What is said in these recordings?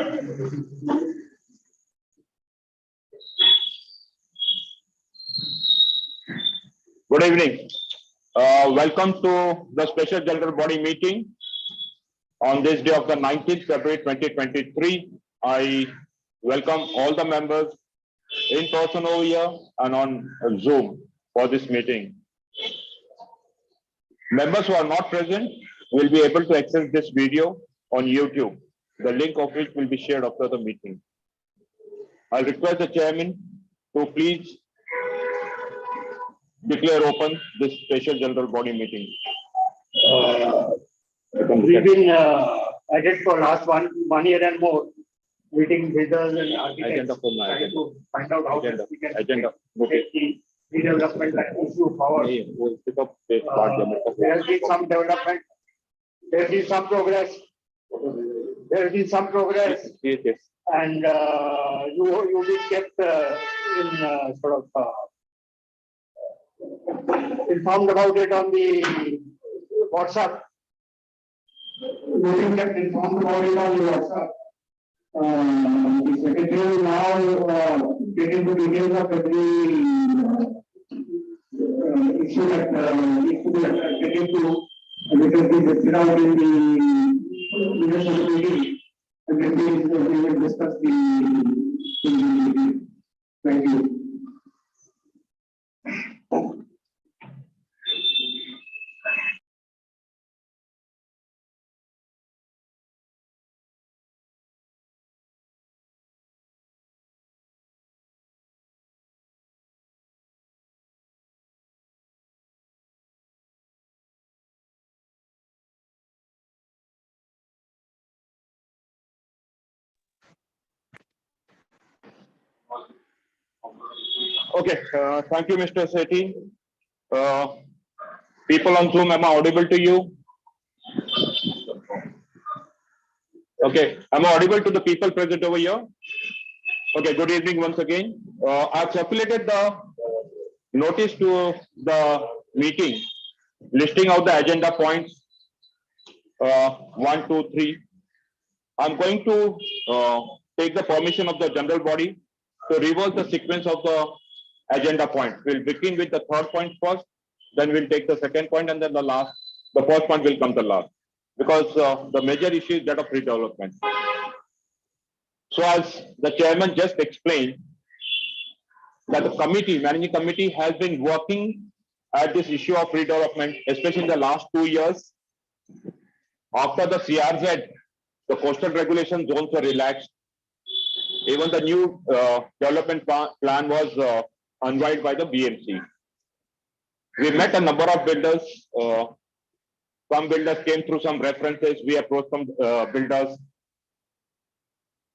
Good evening. Welcome to the special general body meeting on this day of the 19th February 2023. I welcome all the members in person over here and on Zoom for this meeting. Members who are not present will be able to access this video on YouTube, the link of which will be shared after the meeting. I'll request the chairman to please declare open this special general body meeting. We've been at it for last one year and more, meeting builders and architects, trying to find out how we can take the redevelopment issue forward. There has been some development. There has been some progress. Yes. And you've been kept in sort of informed about it on the WhatsApp. You've been kept informed about it on the WhatsApp. The secretary will now get into details of every issue that needs to be attended to, and it will be listed out in the leadership meeting, and then we will discuss the thank you. Okay, thank you, Mr. Sethi. People on Zoom, am I audible to you? Okay, am I audible to the people present over here? Okay, good evening once again. I've circulated the notice to the meeting, listing out the agenda points 1, 2, 3. I'm going to take the permission of the general body to reverse the sequence of the agenda point. We'll begin with the third point first, then we'll take the second point, and then the first point will come to last, because the major issue is that of redevelopment. So as the chairman just explained, that the committee, managing committee, has been working at this issue of redevelopment, especially in the last 2 years. After the CRZ, the coastal regulation zones were relaxed. Even the new development plan was unveiled by the BMC. We met a number of builders. Some builders came through some references. We approached some builders.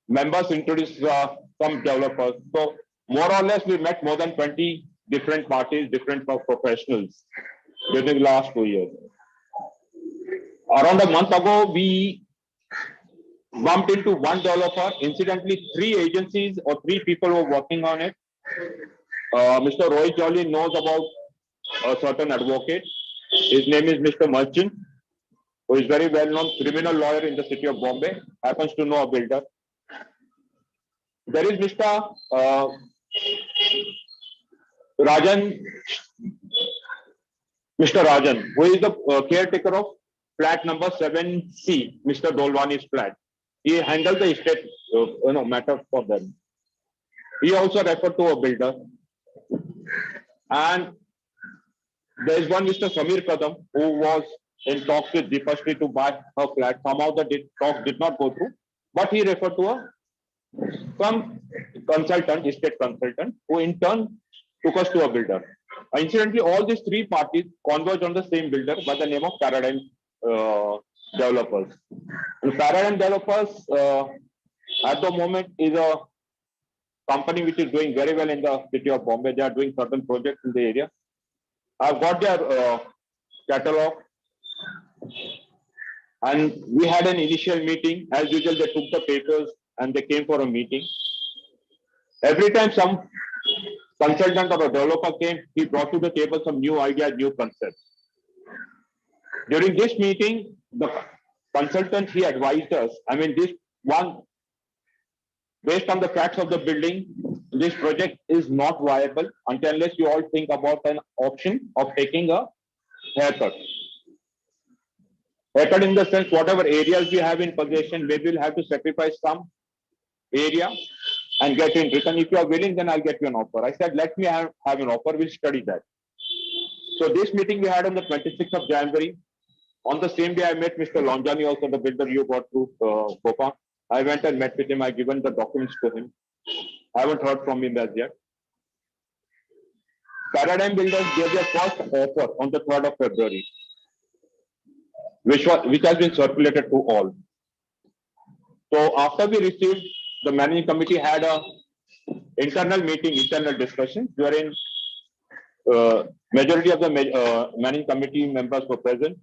Members introduced some developers. So more or less, we met more than 20 different parties, different professionals during the last 2 years. Around a month ago, we bumped into one developer. Incidentally, 3 agencies or 3 people were working on it. Mr. Rohit Jolly knows about a certain advocate. His name is Mr. Merchant, who is very well-known criminal lawyer in the city of Bombay, happens to know a builder. There is Mr. Rajan, who is the caretaker of flat number 7C, Mr. Dolwani's flat. He handled the estate matter for them. He also referred to a builder. And there is one Mr. Samir Kadam, who was in talks with Deepashri to buy her flat. Somehow the talks did not go through, but he referred to some consultant, estate consultant, who in turn took us to a builder. Incidentally, all these 3 parties converged on the same builder by the name of Paradigm Developers. And Paradigm Developers at the moment is a company which is doing very well in the city of Bombay. They are doing certain projects in the area. I've got their catalog, and we had an initial meeting. As usual, they took the papers and they came for a meeting. Every time some consultant or a developer came, he brought to the table some new ideas, new concepts. During this meeting, the consultant, he advised us, this one based on the facts of the building, this project is not viable unless you all think about an option of taking a haircut. Haircut in the sense, whatever areas we have in possession, maybe we'll have to sacrifice some area and get in return. If you are willing, then I'll get you an offer. I said, let me have an offer. We'll study that. So this meeting we had on the 26th of January. On the same day, I met Mr. Lonjani, also the builder you got through Bopa. I went and met with him. I given the documents to him. I haven't heard from him as yet. Paradigm Builders gave their first offer on the 3rd of February, which has been circulated to all. So after we received, the managing committee had a internal meeting, internal discussion, wherein majority of the managing committee members were present.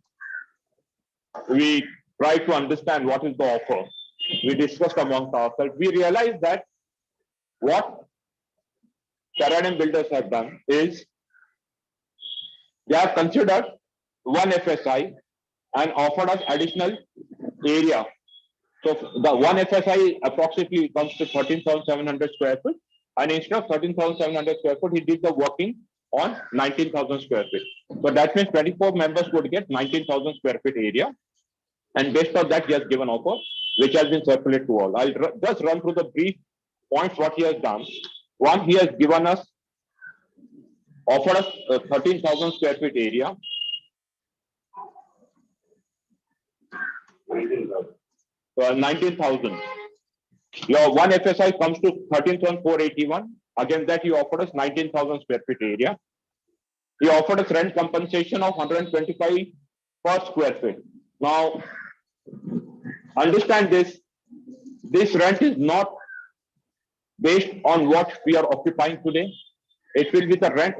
We tried to understand what is the offer. We discussed amongst ourselves. We realized that what Paradigm Builders have done is they have considered one FSI and offered us additional area. So the one FSI approximately comes to 13,700 square feet, and instead of 13,700 square feet, he did the working on 19,000 square feet. So that means 24 members would get 19,000 square feet area, and based on that, he has given offer, which has been circulated to all. I'll just run through the brief points what he has done. One, he has given us, offered us 13,000 square feet area. 19,000. Your one FSI comes to 13,481. Against that, he offered us 19,000 square feet area. He offered us rent compensation of 125 per square feet. Now, understand this. This rent is not based on what we are occupying today. It will be the rent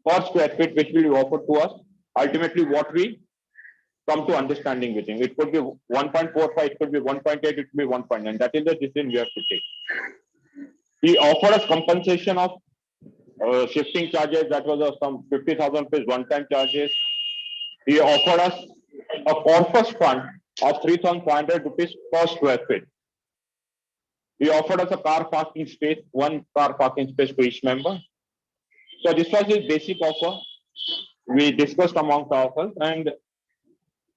per square feet which will be offered to us. Ultimately, what we come to understanding with him. It could be 1.45, it could be 1.8, it could be 1.9. That is the decision we have to take. He offered us compensation of shifting charges. That was some 50,000 rupees one-time charges. He offered us a corpus fund of 3,500 rupees per square feet. He offered us a car parking space, one car parking space to each member. So this was his basic offer. We discussed amongst ourselves, and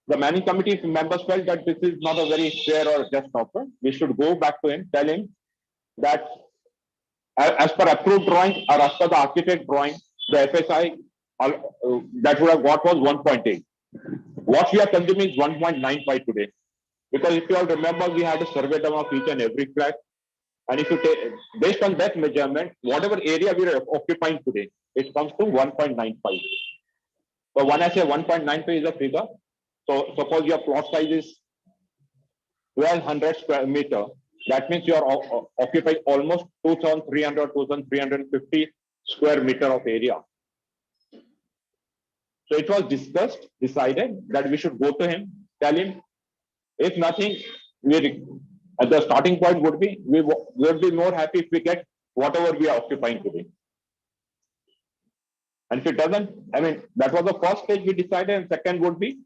the managing committee members felt that this is not a very fair or just offer. We should go back to him, tell him that as per approved drawing or as per the architect drawing, the FSI that would have got was 1.8. What we are consuming is 1.95 today. Because if you all remember, we had a survey done of each and every flat. And if you take, based on that measurement, whatever area we are occupying today, it comes to 1.95. So when I say 1.95 is a figure, so suppose your plot size is 1,200 square meter, that means you are occupying almost 2,300, 2,350 square meter of area. So it was discussed, decided that we should go to him, tell him, if nothing, at the starting point would be, we would be more happy if we get whatever we are occupying today. And if it doesn't, I mean, that was the first stage we decided, and second would be,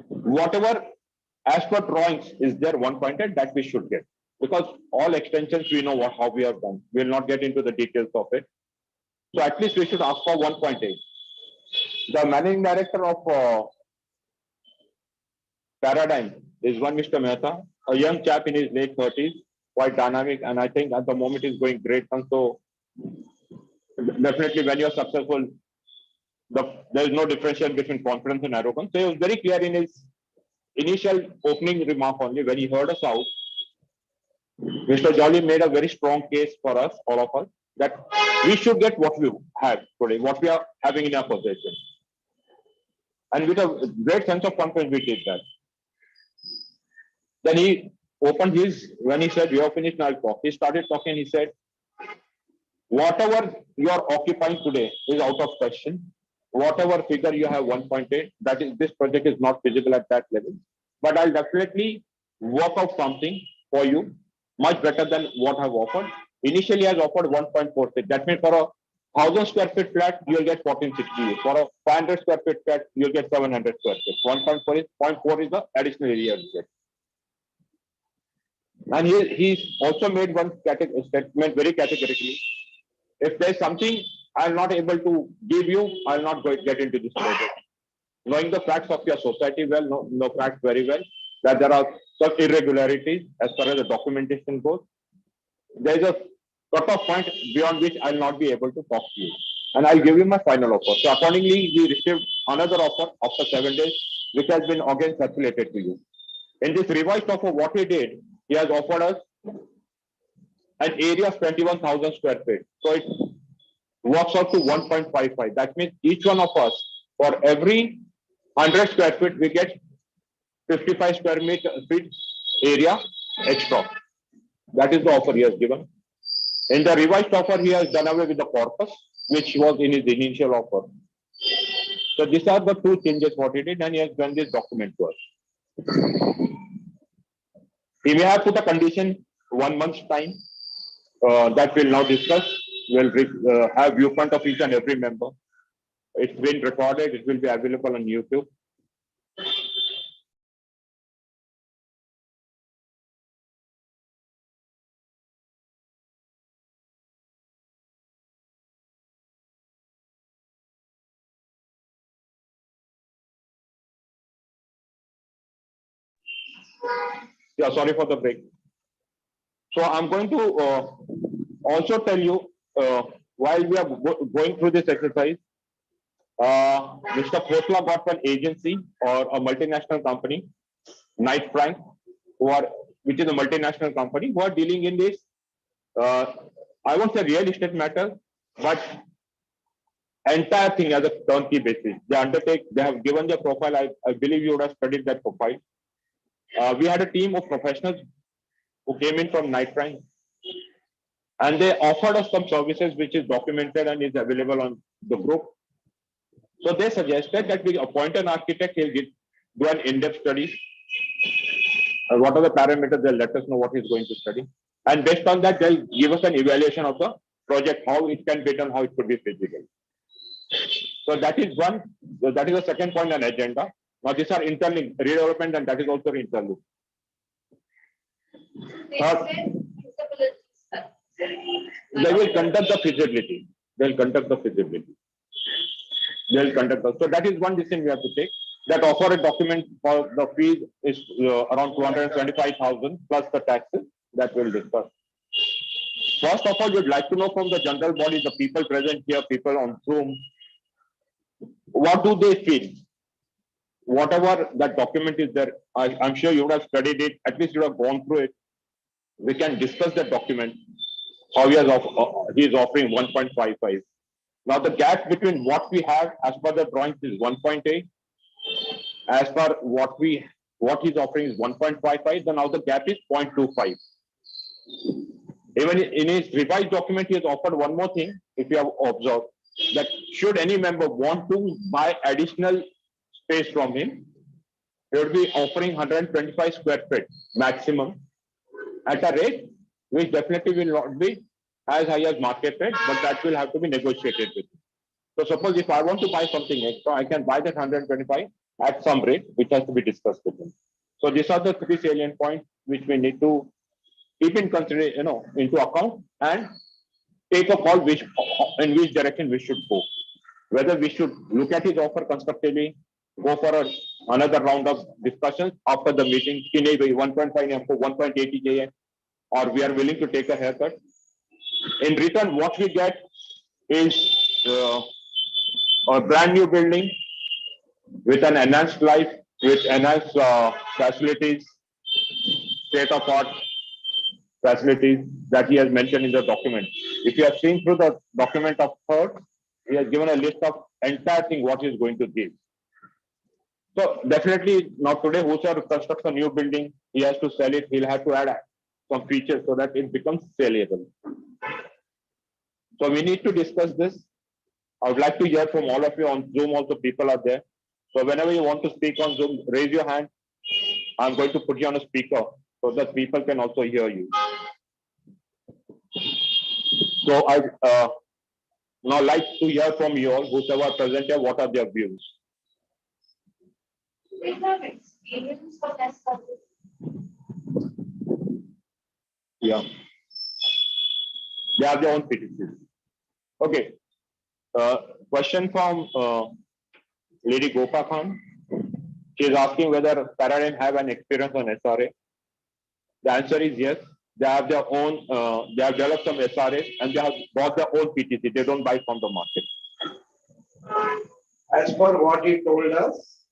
whatever as per drawings is there 1.8 that we should get. Because all extensions, we know how we have done. We will not get into the details of it. So at least we should ask for 1.8. The managing director of Paradigm is one Mr. Mehta, a young chap in his late 30s, quite dynamic, and I think at the moment is going great. And so definitely when you are successful, there is no differentiation between confidence and arrogance. So he was very clear in his initial opening remark only. When he heard us out, Mr. Jolly made a very strong case for us, all of us, that we should get what we have today, what we are having in our possession. And with a great sense of confidence, we did that. Then he opened his, when he said, we have finished, now I'll talk. He started talking, he said, whatever you are occupying today is out of question. Whatever figure you have 1.8, that is, this project is not feasible at that level. But I'll definitely work out something for you, much better than what I've offered. Initially, I've offered 1.46. That means for a 1,000 square feet flat, you'll get 1468. For a 500 square feet flat, you'll get 700 square feet. 1.4 is the additional area you get. And he's also made one statement very categorically. If there's something I'm not able to give you, I'll not get into this project. Knowing the facts of your society well, know facts very well, that there are some irregularities as far as the documentation goes. There's a cut-off point beyond which I'll not be able to talk to you. And I'll give you my final offer. So accordingly, we received another offer after 7 days, which has been again circulated to you. In this revised offer, what he did, he has offered us an area of 21,000 square feet. So it works out to 1.55. That means each one of us, for every 100 square feet, we get 55 square feet area extra. That is the offer he has given. In the revised offer, he has done away with the corpus, which was in his initial offer. So these are the two changes what he did, and he has done this document to us. He may have put a condition 1 month's time that we'll now discuss. We'll have viewpoint of each and every member. It's been recorded. It will be available on YouTube. Yeah, sorry for the break. So I'm going to also tell you, while we are going through this exercise, Mr. Khosla got an agency or a multinational company, Knight Frank, which is a multinational company, who are dealing in this, I won't say real estate matter, but entire thing as a turnkey basis. They have given their profile. I believe you would have studied that profile. We had a team of professionals who came in from Knight Frank, and they offered us some services which is documented and is available on the group. So they suggested that we appoint an architect. He'll do an in-depth study. What are the parameters? They'll let us know what he's going to study. And based on that, they'll give us an evaluation of the project, how it can be done, how it could be feasible. So that is one. That is the second point on agenda. Now these are interlinked, redevelopment, and that is also interlinked. They will conduct the feasibility. They'll conduct the feasibility. So that is one decision we have to take. That offer a document for the fees is around 225,000 plus the taxes that we'll discuss. First of all, we'd like to know from the general body, the people present here, people on Zoom, what do they feel? Whatever that document is there, I'm sure you would have studied it, at least you would have gone through it. We can discuss that document, how he is offering 1.55. Now the gap between what we have as per the drawings is 1.8. As per what he's offering is 1.55, then now the gap is 0.25. Even in his revised document, he has offered one more thing, if you have observed, that should any member want to buy additional space from him, he would be offering 125 square feet maximum at a rate which definitely will not be as high as market rate, but that will have to be negotiated with. So suppose if I want to buy something extra, I can buy that 125 at some rate, which has to be discussed with him. So these are the three salient points which we need to keep in consideration, into account, and take a call in which direction we should go. Whether we should look at his offer constructively, go for another round of discussions after the meeting, 1.5 1.80, or we are willing to take a haircut. In return, what we get is a brand new building with an enhanced life, with enhanced facilities, state-of-art facilities that he has mentioned in the document. If you have seen through the document of third, he has given a list of entire thing what he is going to give. So definitely not today, whoever constructs a new building, he has to sell it, he'll have to add some features so that it becomes saleable. So we need to discuss this. I would like to hear from all of you on Zoom, also people are there. So whenever you want to speak on Zoom, raise your hand. I'm going to put you on a speaker so that people can also hear you. So I now like to hear from you all, whoever present here, what are their views? We have experience for that service. They have their own PTCs. Okay. Question from Lady Gopa Khan. She is asking whether Paradigm have an experience on SRA. The answer is yes. They have their own, they have developed some SRAs and they have bought their own PTC. They don't buy from the market. As per what he told us,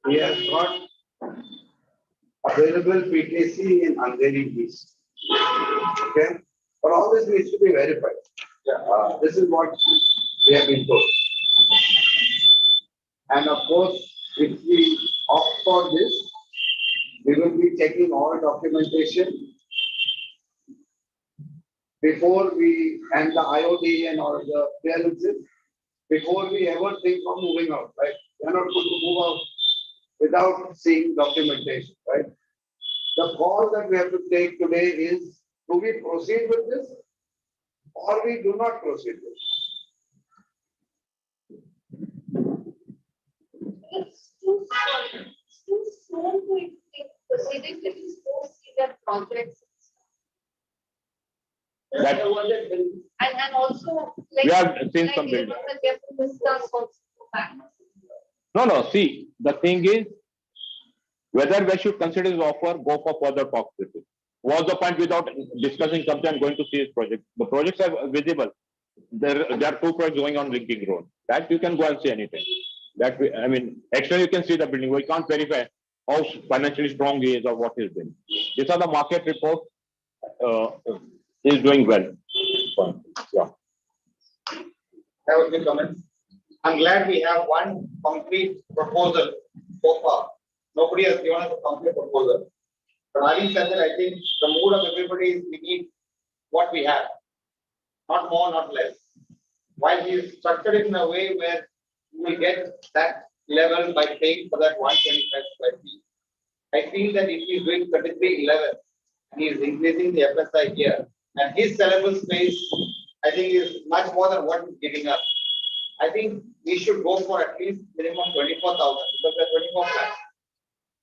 he has got available PTC in Hungary East. Okay, but all this needs to be verified. This is what we have been told. And of course, if we opt for this, we will be checking all documentation before we, and the IOD and all the clearances, before we ever think of moving out, right? We are not going to move out without seeing documentation, right? The call that we have to take today is, do we proceed with this or we do not proceed with this? It's too soon to proceeding with these four-seater projects. That- And also, like, We have seen like some you building. know, that they have to discuss also back. No. See, the thing is, whether we should consider his offer, go for further talks with it. What's the point without discussing something and going to see his project? The projects are visible. There are two projects going on Linking Road. That you can go and see anytime. That I mean, actually you can see the building. We can't verify how financially strong he is or what he's doing. These are the market reports. He's doing well. Yeah. That was good comment. I'm glad we have one concrete proposal so far. Nobody has given us a concrete proposal. But having said that, I think the mood of everybody is we need what we have. Not more, not less. While we structured it in a way where we get that level by paying for that 125 square feet. I feel that if he's doing 3311 and he's increasing the FSI here and his sellable space, I think is much more than what he's giving us. I think we should go for at least minimum 24,000 because there are 24 flats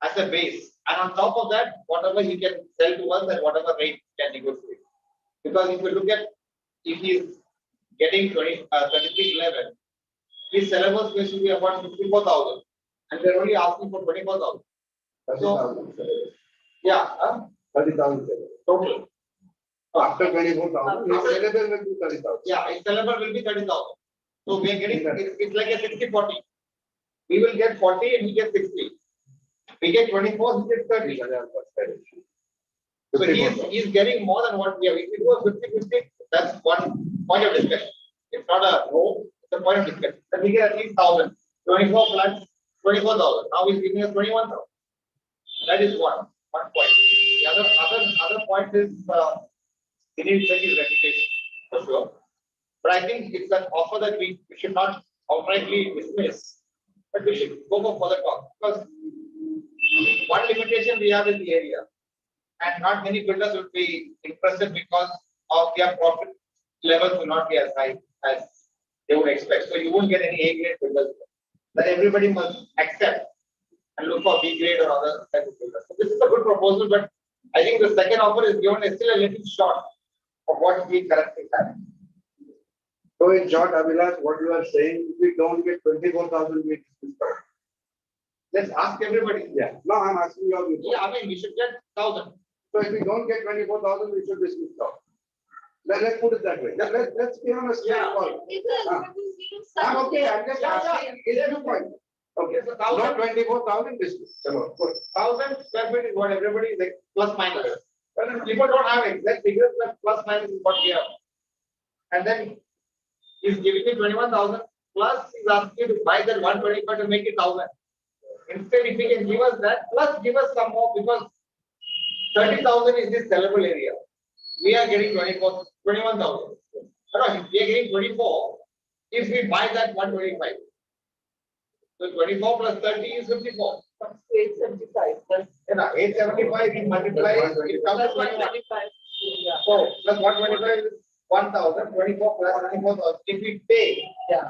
as a base. And on top of that, whatever he can sell to us at whatever rate he can negotiate. Because if you look at if he's getting 3311, his sellable space will be about 54,000 and they're only asking for 24,000. So, yeah, 30,000 total. after 24,000, available will be 30,000. Yeah, his sellable will be 30,000. So we are getting, it's like a 60-40. We will get 40 and he gets 60. We get 24, he gets 30. So he's getting more than what we have. If we do a 50-50, that's one point of discussion. It's not a no, it's a point of discussion. Then we get at least 1,000. 24 flats, 24,000. Now he's giving us 21,000. That is one point. The other point is he needs to check his reputation for sure. But I think it's an offer that we should not outrightly dismiss, but we should go for further talk because one limitation we have in the area, and not many builders will be interested because of their profit levels will not be as high as they would expect. So you won't get any A-grade builders. That everybody must accept and look for B-grade or other type of builders. So this is a good proposal, but I think the second offer is given is still a little short of what we currently have. So in short, Abhilash, what you are saying, if we don't get 24,000 meters, Let's ask everybody. yeah. No, I'm asking you all. Yeah, I mean, we should get 1,000. So if we don't get 24,000, we should dismiss now. Let's put it that way. Let's be on a straight Yeah. call. Because I'm okay. I'm just asking. Is your point? Okay. So 1,000. Not 24,000 dismiss. Chalo, good. 1,000 square feet is what everybody is like plus minus. But if people don't have exact figures, but plus minus is what we have. And then he's giving me 21,000 plus he's asking you to buy that 125 to make it 1,000. Instead, if he can give us that, plus give us some more because 30,000 is this sellable area. We are getting 21,000. No, we are getting 24 if we buy that 125. So 24 plus 30 is 54. 875. 875 is multiply, it comes to 21. So plus 125 is 1,000, 24 plus 24,000. If we pay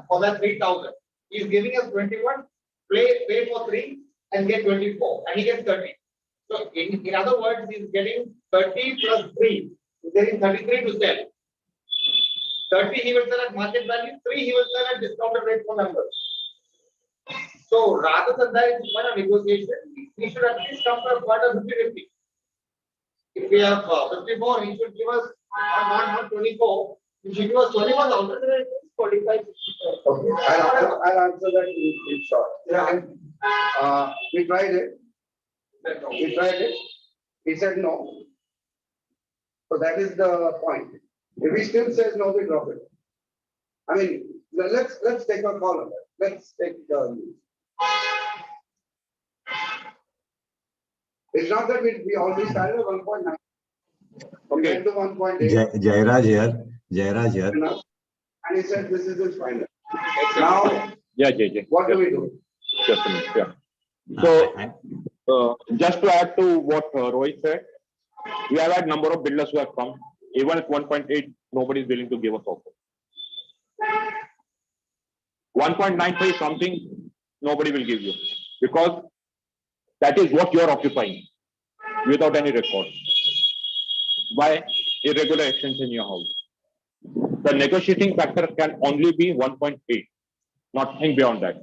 for that 3,000, he's giving us 21, pay for 3 and get 24 and he gets 30. So in other words, he's getting 30 plus 3. He's getting 33 to sell. 30 he will sell at market value, 3 he will sell at discounted rate for members. So rather than that, it's one of negotiation. We should at least come to a point of 50-50. If we have 54, he should give us not 24. He should give us 21 also. 45. Okay, I'll answer that in short. Yeah. We tried it. We tried it. He said no. So that is the point. If he still says no, we drop it. I mean, let's take a call on that. Let's take the. It's not that we always started at 1.9. We went to 1.8. Jairaj here. Jairaj here. And he said this is his final. Now, Yeah, JJ. what do we do? Just a minute, yeah. So, just to add to what Rohit said, we have had number of builders who have come. Even at 1.8, nobody is willing to give us offer. 1.95 is something nobody will give you because that is what you are occupying without any record by irregular actions in your house. The negotiating factor can only be 1.8, nothing beyond that.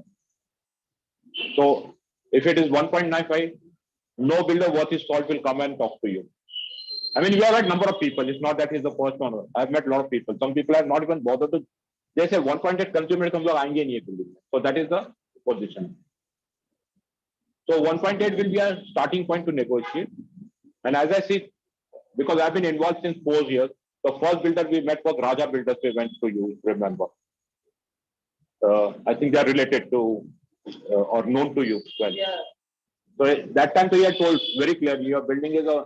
So if it is 1.95, no builder worth his salt will come and talk to you. I mean, we have had number of people. It's not that he's the first one. I've met a lot of people. Some people have not even bothered to. They say 1.8 consumer comes along, so that is the position. So 1.8 will be a starting point to negotiate. And as I see, because I've been involved since 4 years, the first builder we met was Raja Builders. We went to you, remember. I think they are related to or known to you well. Yeah. So that time he had told very clearly, your building is a,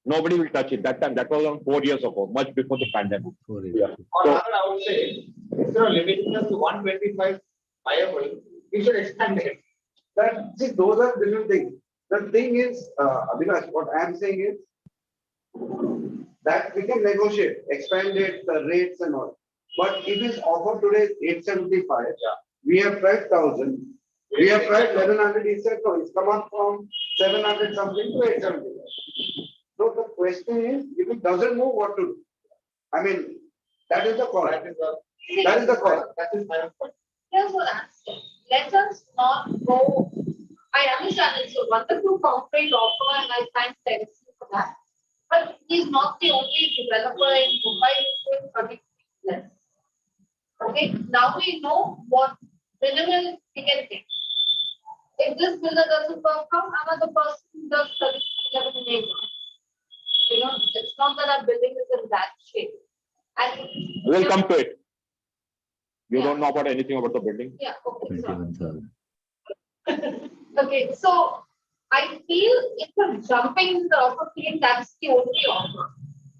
nobody will touch it. That time, that was around 4 years ago, much before the pandemic. Yeah. Or rather, I would say, instead of limiting us to 125 viable, we should expand it. See, those are different things. The thing is, Abhilash, what I'm saying is that we can negotiate, expand it, the rates and all. But it is offered today 875. Yeah. We have tried 1,000. We have tried 1,100. He said no. It's come up from 700 something to 875. So the question is, if it doesn't move, what to do? I mean, that is the call. That is the call. That is my point. Here's what I'm saying. Let us not go. I understand it's a wonderful concrete offer and I thank Tennessee for that. But he's not the only developer in Mumbai who's doing 33 less. Okay, now we know what minimal we can take. If this builder doesn't work out, another person does 33 11 You know, it's not that our building is in that shape. And We'll come to it. You Yeah. don't know about anything about the building. yeah, okay. So. 21,000. Okay, so I feel if we're jumping in the offer feeling, that's the only offer.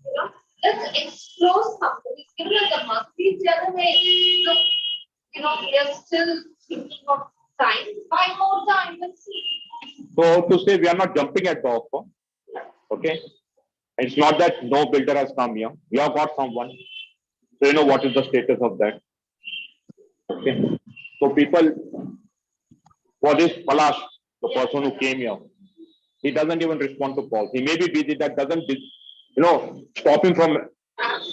You know, let's explore something. Given us a monthly generate, so, you know, we are still thinking of time, buy more time, let's see. So to say we are not jumping at the offer, okay? It's not that no builder has come here. We have got someone. So you know what is the status of that. Okay. So people, for this Palash, the person who came here, he doesn't even respond to calls. He may be busy, that doesn't, stop him from,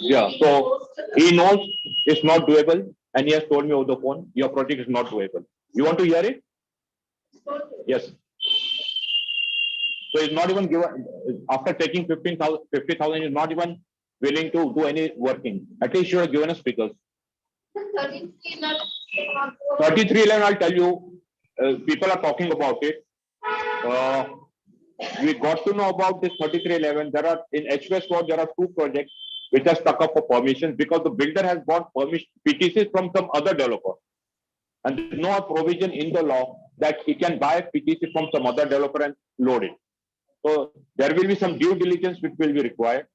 yeah. So he knows it's not doable and he has told me over the phone, your project is not doable. You want to hear it? Yes. So he's not even given, after taking 50,000, he's not even willing to do any working. At least he should have given us figures. 3311, I'll tell you, people are talking about it. We got to know about this 3311. There are, in HWest Road, there are 2 projects which are stuck up for permission because the builder has bought permission, PTCs from some other developer. And there's no provision in the law that he can buy PTC from some other developer and load it. So there will be some due diligence which will be required.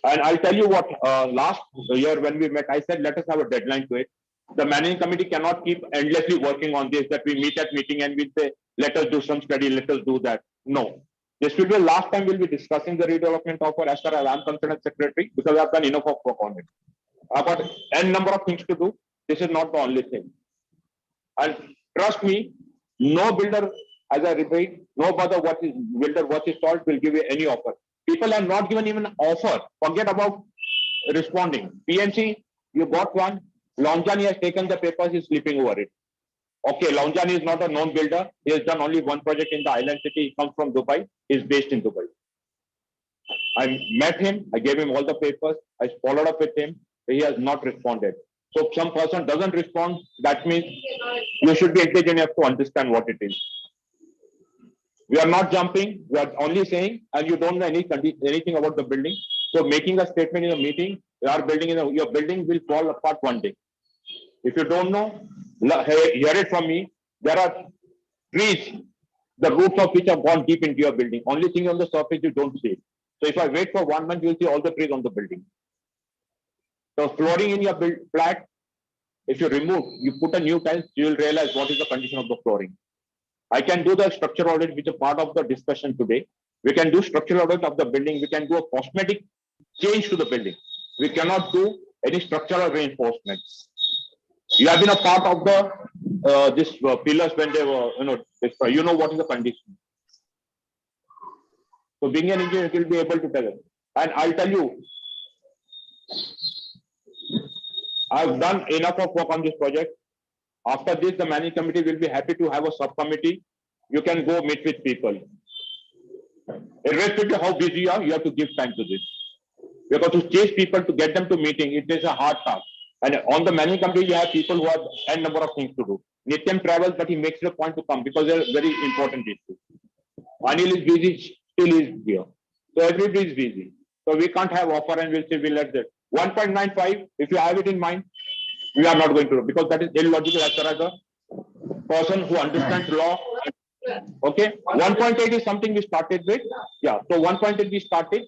And I'll tell you what, last year when we met, I said, let us have a deadline to it. The managing committee cannot keep endlessly working on this, that we meet at meeting and we say, let us do some study, let us do that. No. This will be the last time we'll be discussing the redevelopment offer as far as I'm concerned as secretary, because I've done enough of work on it. I've got n number of things to do. This is not the only thing. And trust me, no builder, as I repeat, no builder what is salt will give you any offer. People have not given even an offer. Forget about responding. PNC, You got one. Launjani has taken the papers, he's sleeping over it. Okay, Launjani is not a known builder. He has done only one project in the island city. He comes from Dubai. He's based in Dubai. I met him. I gave him all the papers. I followed up with him. He has not responded. So if some person doesn't respond, that means you should be intelligent enough to understand what it is. We are not jumping. We are only saying, and you don't know anything about the building. So making a statement in a meeting, your building will fall apart one day. If you don't know, hear it from me. There are trees, the roots of which have gone deep into your building. Only thing on the surface you don't see. So if I wait for 1 month, you'll see all the trees on the building. So flooring in your flat, if you remove, you put a new tiles, you will realize what is the condition of the flooring. I can do the structural audit, which is a part of the discussion today. We can do structural audit of the building. We can do a cosmetic change to the building. We cannot do any structural reinforcements. You have been a part of the this pillars when they were, you know what is the condition. So being an engineer, will be able to tell it. And I'll tell you, I've done enough of work on this project. After this, the managing committee will be happy to have a subcommittee. You can go meet with people. Irrespective of how busy you are, you have to give time to this. Because to chase people to get them to meeting, it is a hard task. And on the managing committee, you have people who have n number of things to do. Nityam travels, but he makes it a point to come because they're very important issues. Anil is busy, still is here. So everybody is busy. So we can't have offer and we'll say we'll let that. 1.95, if you have it in mind, we are not going to do because that is illogical as far as a person who understands law. Okay, 1.8 is something we started with. Yeah, so 1.8 we started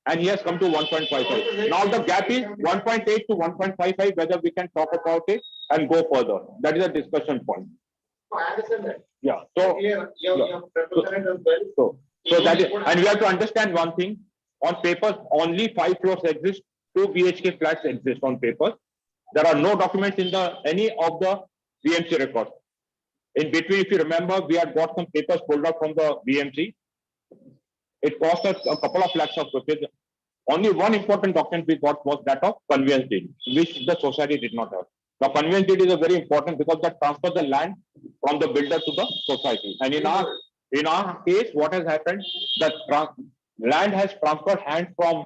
and he has come to 1.55. Now the gap is 1.8 to 1.55, whether we can talk about it and go further. That is a discussion point. I understand that. Yeah, so, so that is, and we have to understand one thing. On paper, only 5 floors exist, 2 BHK flats exist on paper. There are no documents in any of the BMC records. In between, if you remember, we had got some papers pulled out from the BMC. It cost us a couple of lakhs of rupees. Only one important document we got was that of conveyance deed, which the society did not have. The conveyance deed is a very important because that transfers the land from the builder to the society. And in our case, what has happened? That land has transferred hands from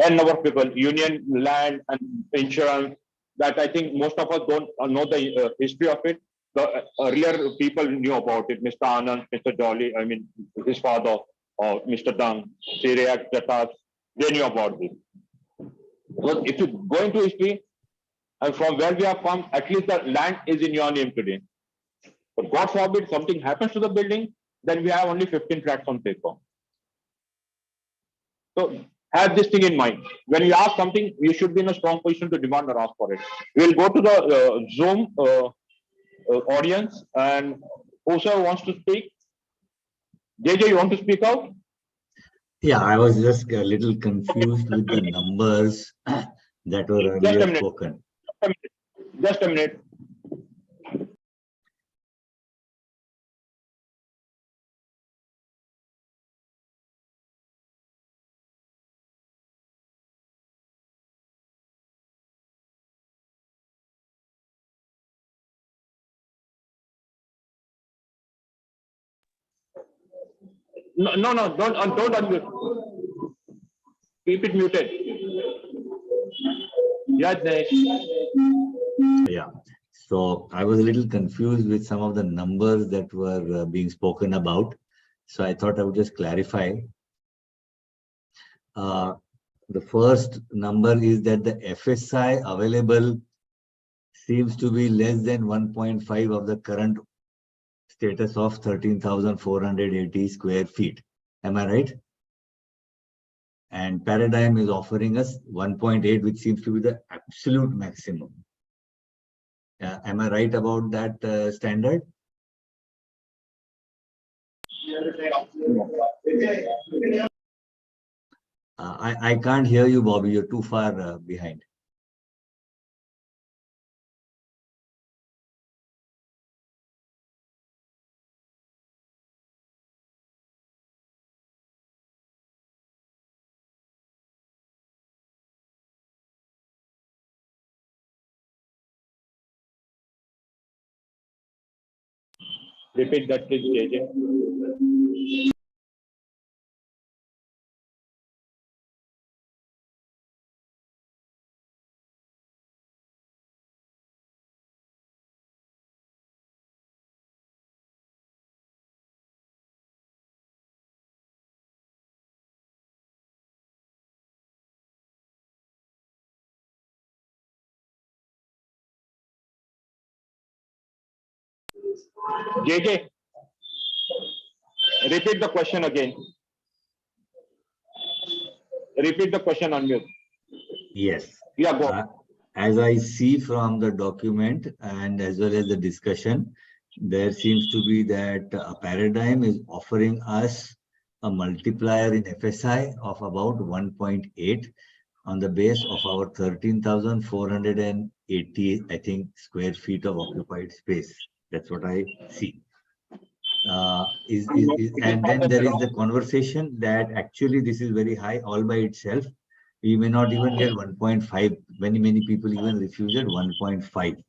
n number of people, union land and insurance. That I think most of us don't know the history of it. The earlier people knew about it. Mr. Anand, Mr. Jolly, I mean his father, or Mr. Dung, Syriac, Jatas, they knew about this. But if you go into history, and from where we have come, at least the land is in your name today. But God forbid something happens to the building, then we have only 15 flats on paper. So have this thing in mind. When you ask something, you should be in a strong position to demand or ask for it. We'll go to the Zoom audience, and whoever wants to speak. JJ, you want to speak out? Yeah, I was just a little confused with the numbers that were earlier spoken. Just a minute. No, don't unmute. Keep it muted. Yes, Yeah. So I was a little confused with some of the numbers that were being spoken about. So I thought I would just clarify. The first number is that the FSI available seems to be less than 1.5 of the current status of 13,480 square feet. Am I right? And Paradigm is offering us 1.8, which seems to be the absolute maximum. Am I right about that standard? I can't hear you, Bobby. You're too far behind. Repeat that, please, JJ. JJ, repeat the question again. Repeat the question on mute. Yes. Yeah, go. As I see from the document and as well as the discussion, there seems to be that a paradigm is offering us a multiplier in FSI of about 1.8 on the base of our 13,480, I think, square feet of occupied space. That's what I see. And then there is the conversation that actually this is very high all by itself. We may not even get 1.5. Many people even refuse at 1.5.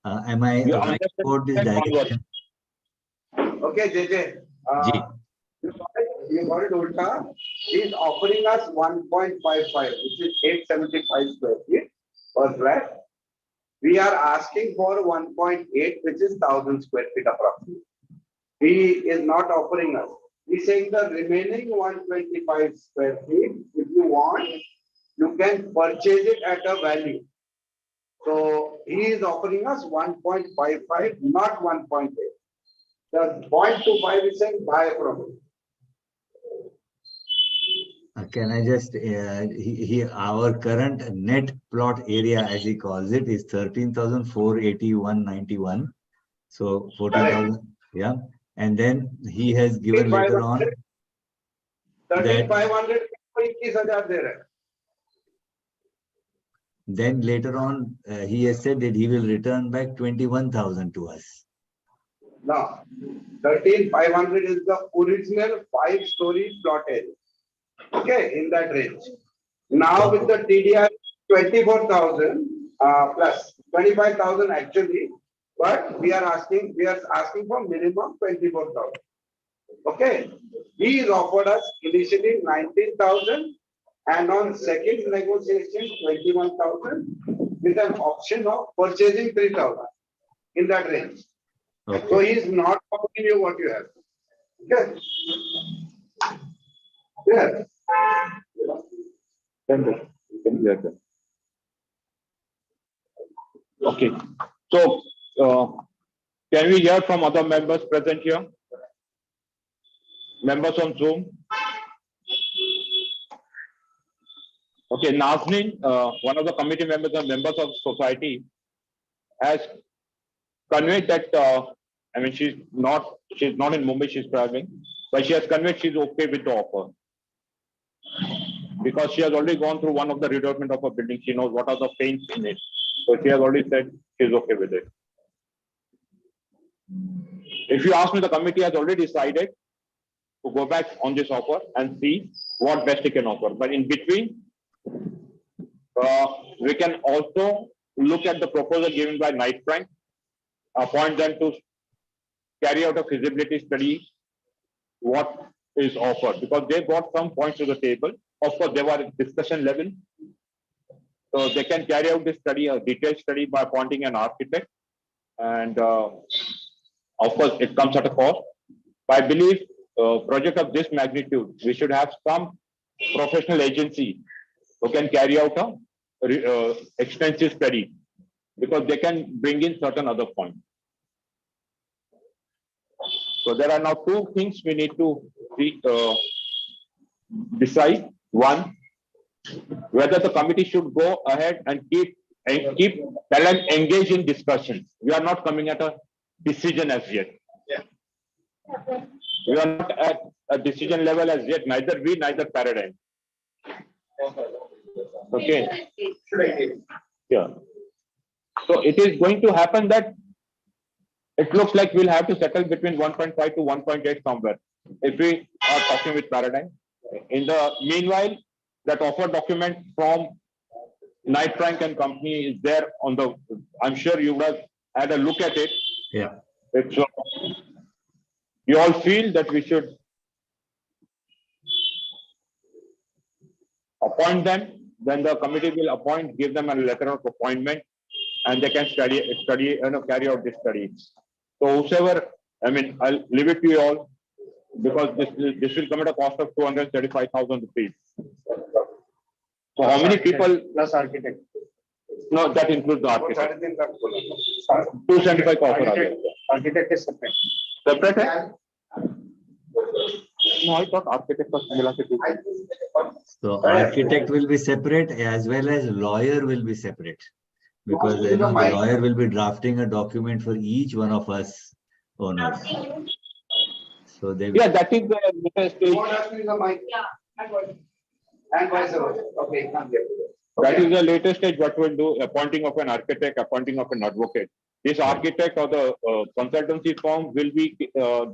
Am I right about this direction? Okay, JJ. Ji. You got it, Ulta. He is offering us 1.55, which is 875 square feet per flat. We are asking for 1.8, which is 1,000 square feet approximately. He is not offering us. He's saying the remaining 125 square feet, if you want, you can purchase it at a value. So he is offering us 1.55, not 1.8. The 0.25 is saying buy from him. Can I just, our current net plot area, as he calls it, is 13,481.91. So 14,000, yeah. And then he has given later on 3,500. Then later on, he has said that he will return back 21,000 to us. No, 13,500 is the original 5-story plot area. Okay, in that range. Now with the TDR 24,000 plus 25,000 actually, but we are asking for minimum 24,000. Okay, he is offered us initially 19,000 and on second negotiation 21,000 with an option of purchasing 3,000 in that range. Okay. So he is not offering you what you have. Okay. Yeah. Okay. So, can we hear from other members present here? Members on Zoom? Okay, Nazneen, one of the committee members and members of society, has conveyed that, I mean, she's not in Mumbai, she's traveling, but she has conveyed she's okay with the offer. Because she has already gone through one of the redevelopment of a building, she knows what are the pains in it. So she has already said she's okay with it. If you ask me, the committee has already decided to go back on this offer and see what best it can offer. But in between, we can also look at the proposal given by Knight Frank, appoint them to carry out a feasibility study, what is offered, because they brought some points to the table. Of course, they were at discussion level. So they can carry out this study, a detailed study by appointing an architect. And of course, it comes at a cost. But I believe project of this magnitude, we should have some professional agency who can carry out a extensive study, because they can bring in certain other points. So there are now two things we need to decide. One, whether the committee should go ahead and keep engaged in discussions. We are not coming at a decision as yet. Yeah. We are not at a decision level as yet, neither we, neither paradigm. Okay. Yeah. So it is going to happen that it looks like we'll have to settle between 1.5 to 1.8 somewhere, if we are talking with paradigm. In the meanwhile, that offer document from Knight Frank and company is there on the, I'm sure you would have had a look at it. Yeah. It's you all feel that we should appoint them, then the committee will appoint, give them a letter of appointment, and they can carry out this study. So whosoever, I mean, I'll leave it to you all, because this will come at a cost of 235,000 rupees. So how many people? Plus architect. No, that includes the architect. 275 cost. Architect is separate. Separate? hai? No, I thought architect was similar to two. So architect will be separate as well as lawyer will be separate. Because you know, the lawyer will be drafting a document for each one of us owners. So they will. Yeah, that is the latest stage. What has been the mic? And vice versa. Okay, I'm here. That is the latest stage what we'll do, appointing of an architect, appointing of an advocate. This architect or the consultancy firm will be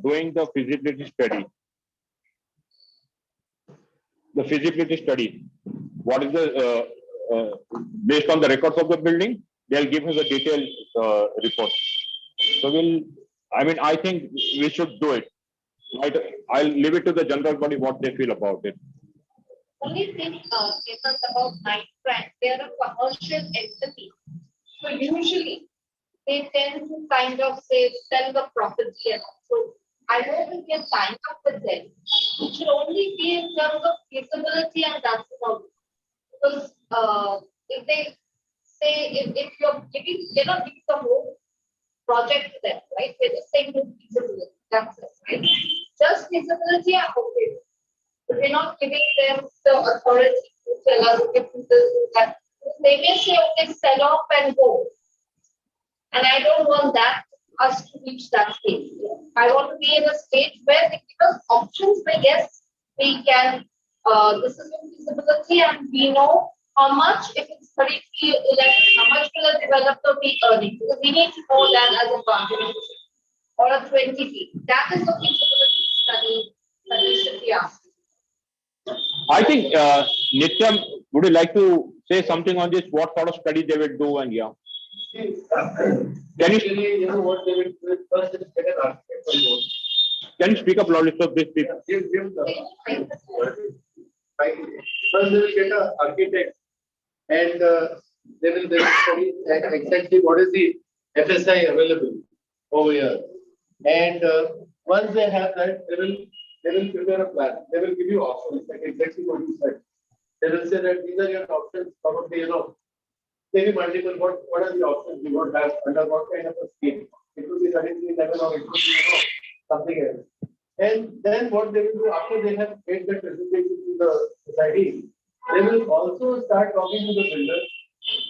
doing the feasibility study. The feasibility study. What is the, based on the records of the building, they'll give us a detailed report. So I think we should do it. Right? I'll leave it to the general body what they feel about it. Only thing, is about night front, they are a commercial entity. So usually, they tend to kind of say, sell the property and so I don't think we can sign up with them. It should only be in terms of feasibility and that's about. Because if they say, if you're giving, they're not giving the whole project to them, right? They're just saying the feasibility, that's it, right? Just feasibility, I'm okay. But we're not giving them the authority to tell us if this is that. They may say, okay, sell off and go. And I don't want that us to reach that stage. I want to be in a stage where they give us options where yes, we can, this is feasibility and we know how much, if it's 33 11, how much will a developer be earning? Because we need to know that as a company or a 20 feet. That is the feasibility study that we should be asking. I think, Nityam, would you like to say something on this? What sort of study they will do and yeah? Usually, you know what they will do first is get an architect on board. Can you speak up loudly so please speak? Give the right. First they will get an architect and they will study exactly what is the FSI available over here. And once they have that, they will prepare a plan. They will give you options, like exactly what you said. They will say that these are your options, probably, you know, maybe multiple, what are the options you would have under what kind of a scheme? It could be 33 level or it could be, you know, something else. And then what they will do after they have made the presentation to the society, they will also start talking to the builders,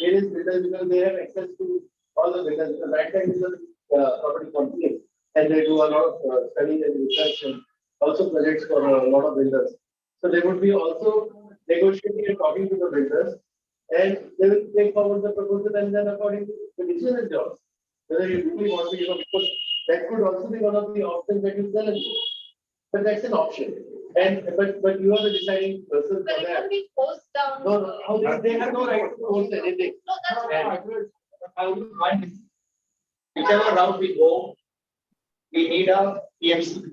various builders, because they have access to all the builders. The right time is a property company and they do a lot of study and research and also projects for a lot of builders. So they would be also negotiating and talking to the builders. And they will take forward the proposal and then according to the decision is yours. Whether you really want to, you know, because that could also be one of the options that you sell it. But that's an option. And but you are the deciding person But for it that. can be forced down. No, they have no right to force anything. No, that's not. I would find it. Whichever route we go, we need a PMC.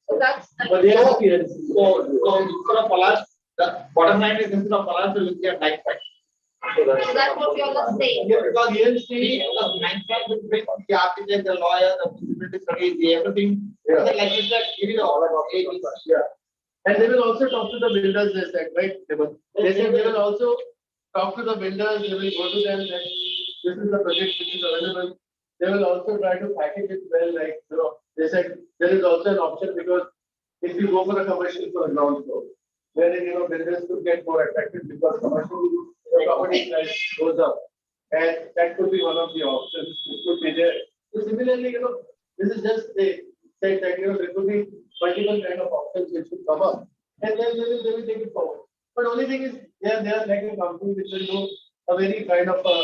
So that's. But they have a PMC. So instead of Palace, the bottom line is instead of Palace, we will get 9 facts. So that's what you are saying. Yeah, because EMC, the 9 facts will bring the architect, the lawyer, the feasibility study, the everything. Yeah. Like you said, give it all. Yeah. And they will also talk to the builders, they said, right? They said they will also talk to the builders, they will go to them that this is the project which is available. They will also try to package it well, like, you know, they said there is also an option because if you go for a commercial for a ground floor, wherein, you know, builders could get more attractive because commercial the property price goes up. And that could be one of the options which could be there. So similarly, you know, this is just they said that, you know, there could be multiple kind of options which will come up. And then they will take it forward. But only thing is, they are like a company which will do a very kind of a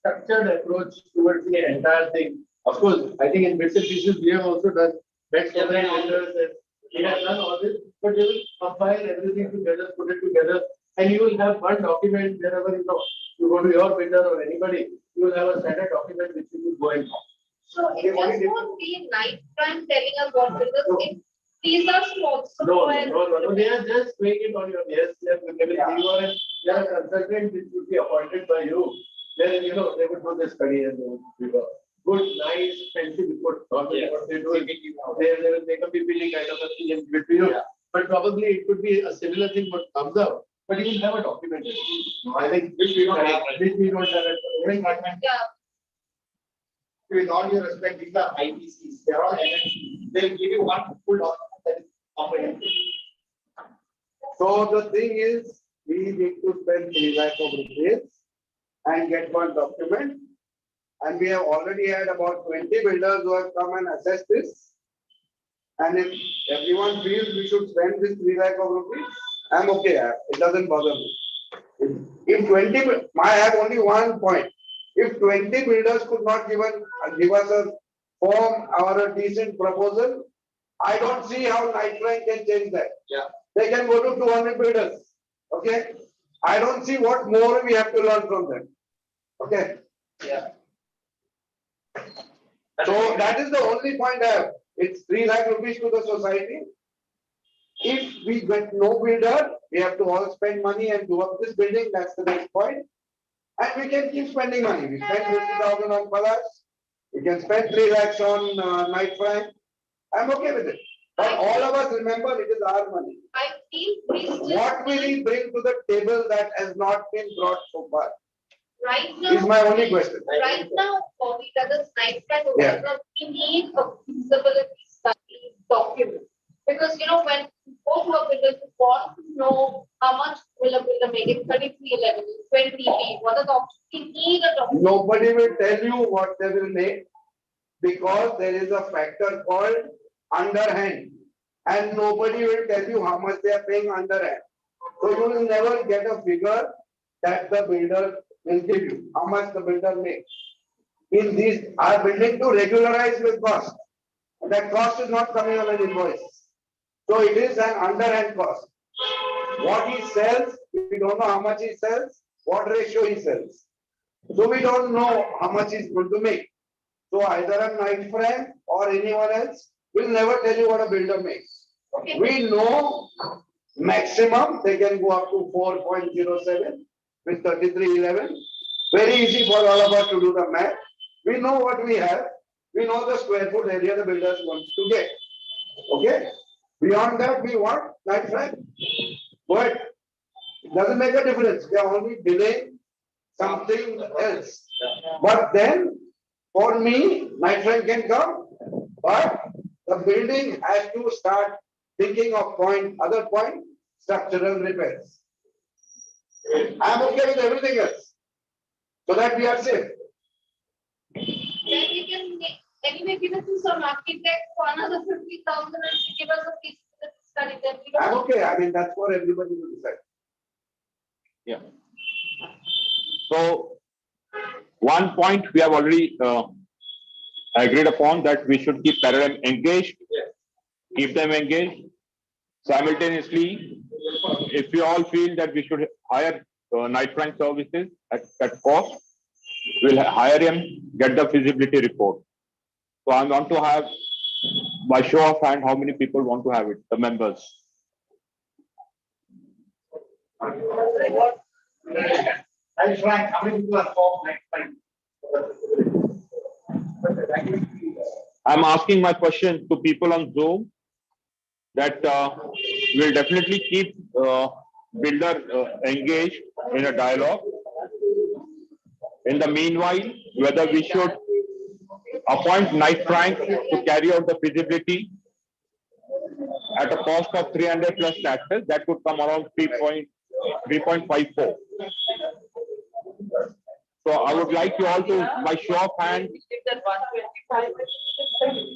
structured approach towards the entire thing. Of course, I think in bits and pieces, we have also done best design vendors and we have done all this, but they will compile everything together, put it together, and you will have one document wherever you know you go to your vendor or anybody, you will have a standard document which you will go and So it just won't be night time telling us what builders, these are small. So No, when- they are just doing it on your yes, they are a consultant which would be appointed by you. Then, they would do the study and they would give a good, nice, fancy report. Normally what they do is, they will make a PPT kind of a thing and give it to you. But probably it could be a similar thing what comes up, but you will have a document. I think which we don't have, Yeah, With all due respect, these are IPCs, they are all NFTs. They will give you one full document that is comprehensive. So the thing is, we need to spend 3 lakh of rupees and get one document. And we have already had about 20 builders who have come and assessed this. And if everyone feels we should spend this 3 lakh of rupees, I'm okay, it doesn't bother me. If 20, I have only one point. If 20 builders could not give us a form or a decent proposal, I don't see how Night Frank can change that. Yeah. They can go to 200 builders. Okay. I don't see what more we have to learn from them. Okay. Yeah. So that is the only point I have. It's 3 lakh rupees to the society. If we get no builder, we have to all spend money and do up this building. That's the next point. And we can keep spending money. We spend 50,000 on Palace. We can spend 3 lakhs on Night Frank. I'm okay with it. But all of us remember it is our money. I feel we still. What will he bring to the table that has not been brought so far? Right now. Is my only question. Right now, for the other night time, Yeah. we need a feasibility study document. Because when you go to a builder, you want to know how much will a builder make it 3311, 20 feet, what are the options? We need a document. Nobody will tell you what they will make because there is a factor called underhand. And nobody will tell you how much they are paying underhand. So you will never get a figure that the builder will give you, how much the builder makes. In these are building to regularize with cost. That cost is not coming on an invoice. So it is an underhand cost. What he sells, we don't know how much he sells, what ratio he sells. So we don't know how much he's going to make. So either a Night Frank or anyone else will never tell you what a builder makes. Okay. We know maximum they can go up to 4.07 with 3311. Very easy for all of us to do the math. We know what we have. We know the square foot area the builders want to get. Okay. Beyond that, we want Night Frank. But it doesn't make a difference. They are only delaying something else. But then, for me, Night Frank can come, but the building has to start thinking of other point, structural repairs. I am okay with everything else, so that we are safe. Then we can anyway give it to some architect for another 50,000 and give us a feasibility study. Then we I'm don't. okay. I mean, that's for everybody to decide. Yeah. So one point we have already agreed upon that we should keep Paradigm engaged, keep them engaged. Simultaneously, if we all feel that we should hire Night Frank services at cost, we'll hire him, get the feasibility report. So I want to have, by show of hand, how many people want to have it, the members. Night Frank, how many people are for Night Frank? I'm asking my question to people on Zoom that we'll definitely keep builder engaged in a dialogue. In the meanwhile, whether we should appoint Night Frank to carry out the feasibility at a cost of 300 plus taxes, that would come around 3.54. So I would like you all to, by show of hand,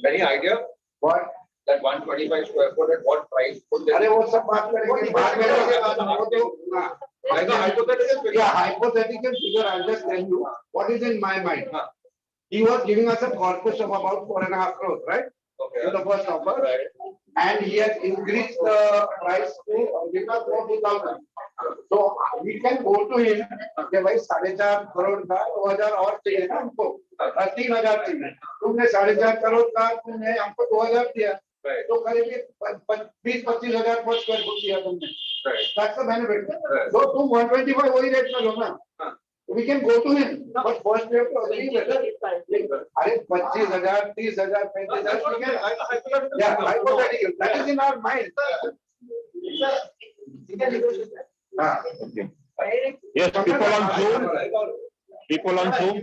Any idea? What? That 125 square foot at what price? अरे वो सब बात करेंगे बाद में वो तो Like a hypothetical figure. yeah, hypothetical figure. I'll just tell you what is in my mind. He was giving us a corpus of about 4.5 crores, right? Okay. To the first offer, Right. and he has increased the price to 2,000. So we can go to him. Okay, भाई 4.5 crore का 2,000 और चाहिए ना हमको. 3,000 चाहिए, तुमने 4.5 करोड़ का तुमने हमको 2,000 दिया, तो करीब 20-25,000 पर स्क्वायर फुट दिया तुमने, that's the benefit. तो तुम 125 वही रेट में लो ना, we can go to him, but first we have to agree with it. अरे 25,000, 30,000, 35,000, yeah, hypothetical, that is in our mind. Okay. Yes, people on Zoom. People on Zoom.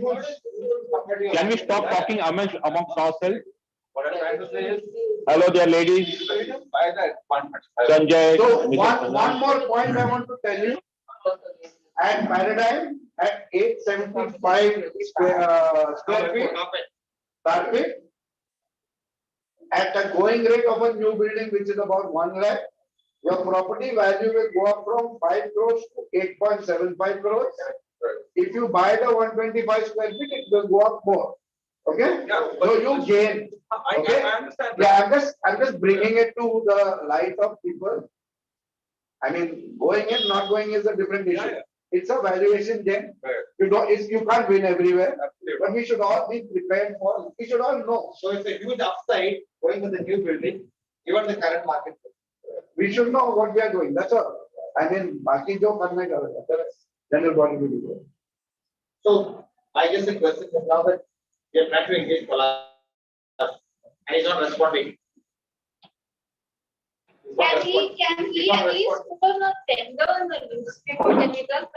Can we stop talking amongst ourselves? What I'm trying to say is. Hello there, ladies. Sanjay. So one more point I want to tell you. At Paradigm, at 875 square feet, carpet, at the going rate of a new building, which is about 1 lakh, your property value will go up from 5 crores to 8.75 crores. If you buy the 125 square feet, it will go up more. Okay? Yeah, So you gain. Okay? I understand. Yeah, I'm just bringing it to the light of people. I mean, going in, not going is a different issue. Yeah. It's a valuation game. Right. You can't win everywhere, Absolutely. but we should all be prepared for, we should all know. So it's a huge upside going to the new building, given the current market. We should know what we are doing. That's all. I mean, baki jo karna hai karna, that's general body will do. So I guess the question is now that we are trying to engage Palash and he's not responding. Can he at least put on a tender in the newspaper, can he just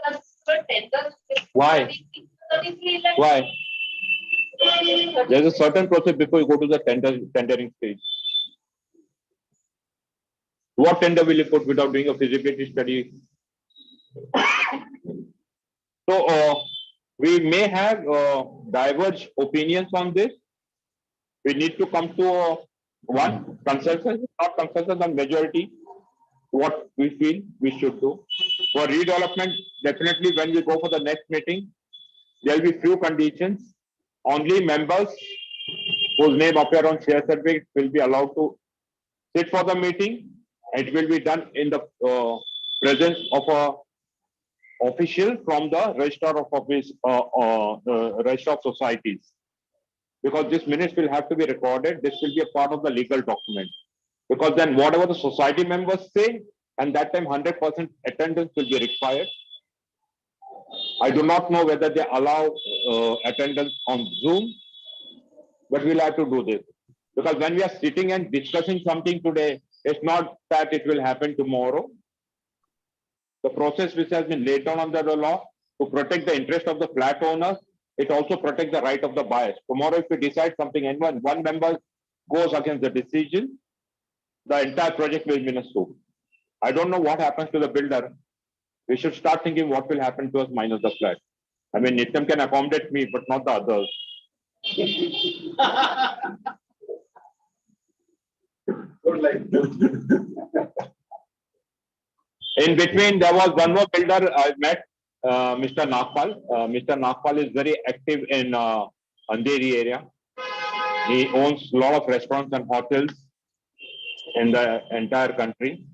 put a tender? Why? 33 lakhs? Why? There's a certain process before you go to the tendering stage. What tender will you put without doing a feasibility study? So we may have diverged opinions on this. We need to come to one consensus, not consensus on majority, what we feel we should do. For redevelopment, definitely when we go for the next meeting, there will be few conditions. Only members whose name appear on share certificate will be allowed to sit for the meeting. It will be done in the presence of a official from the registrar of office, registrar of societies. Because this minutes will have to be recorded. This will be a part of the legal document. Because then whatever the society members say, and that time 100% attendance will be required. I do not know whether they allow attendance on Zoom, but we'll have to do this. Because when we are sitting and discussing something today, it's not that it will happen tomorrow. The process which has been laid down under the law to protect the interest of the flat owners, it also protects the right of the buyers. Tomorrow, if we decide something and one member goes against the decision, the entire project will be in a soup. I don't know what happens to the builder. We should start thinking what will happen to us minus the flat. I mean, Nityam can accommodate me, but not the others. Good life. In between, there was one more builder I met, Mr. Nagpal. Mr. Nagpal is very active in Andheri area. He owns a lot of restaurants and hotels in the entire country.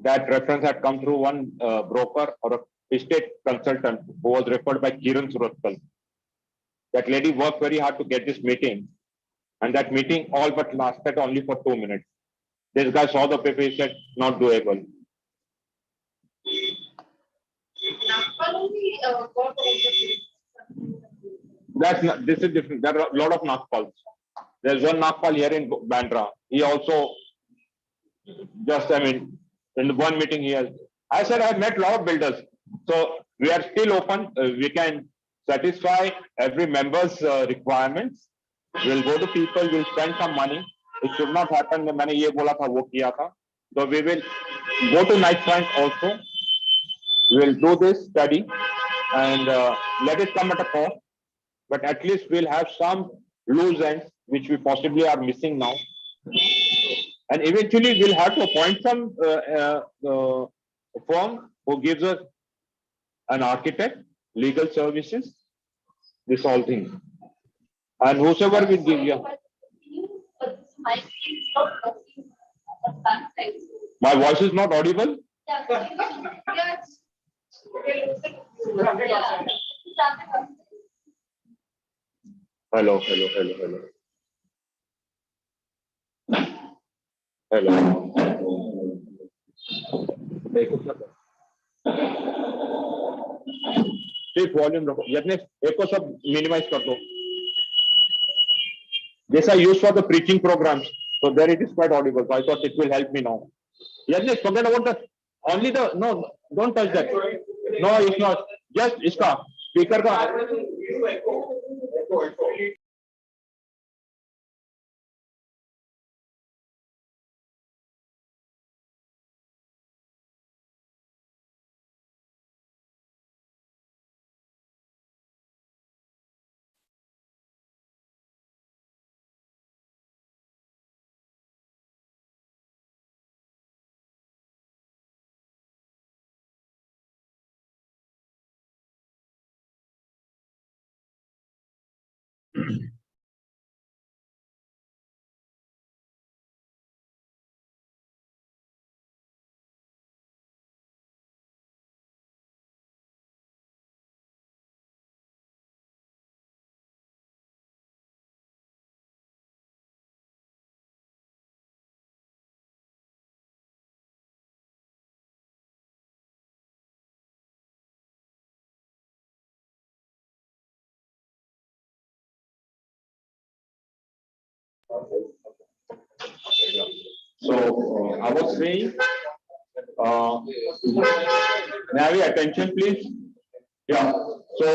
That reference had come through one broker or a estate consultant who was referred by Kiran Suratkal. That lady worked very hard to get this meeting, and that meeting all but lasted only for 2 minutes. This guy saw the paper, he said, not doable. That's not, this is different. There are a lot of Nagpals. There's one Nagpal here in Bandra. He also just, I mean, in the one meeting he has. I said I have met a lot of builders. So we are still open. We can satisfy every member's requirements. We'll go to people, we'll spend some money. It should not happen. मैंने ये बोला था, वो किया था. So we will go to night point also. We will do this study and let it come at a cost. But at least we'll have some loose ends which we possibly are missing now. And eventually we'll have to appoint some firm who gives us an architect, legal services, this whole thing. And whosoever will give you. My voice is not audible? Hello. सिर्फ volume रखो यज्ञ एक को सब minimise कर दो This I use for the preaching programs, so there it is quite audible. So I thought it will help me now. Yajnik, forget about the only the no, don't touch that. No, it's not. Just iska speaker ka. So I was saying, may I have your attention, please? Yeah. So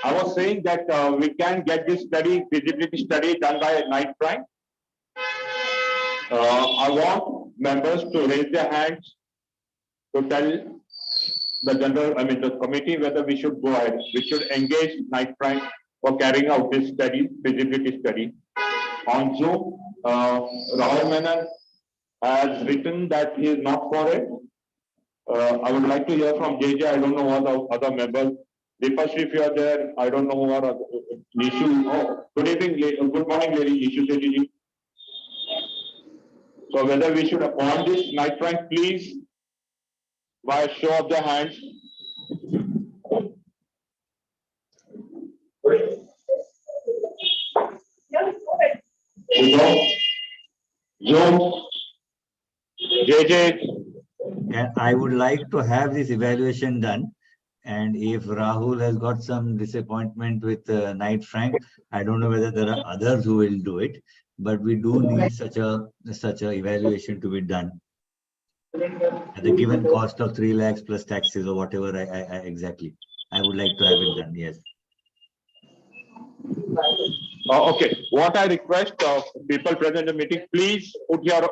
I was saying that we can get this study, feasibility study, done by Knight Frank. I want members to raise their hands to tell the the committee whether we should go ahead. We should engage Knight Frank for carrying out this study, feasibility study. On Zoom, Rahul Menon has written that he is not for it. I would like to hear from JJ. I don't know what other members. Deepashri, if you are there, I don't know who are other. Nishu. Oh, good evening, good morning, lady Nishu Sethi. So whether we should appoint this Knight Frank, please, by a show of the hands. Zoom. JJ. And I would like to have this evaluation done. And if Rahul has got some disappointment with Knight Frank, I don't know whether there are others who will do it, but we do need such a evaluation to be done at the given cost of 3 lakhs plus taxes or whatever. Exactly. I would like to have it done. Yes. Okay. What I request of people present in the meeting, please put your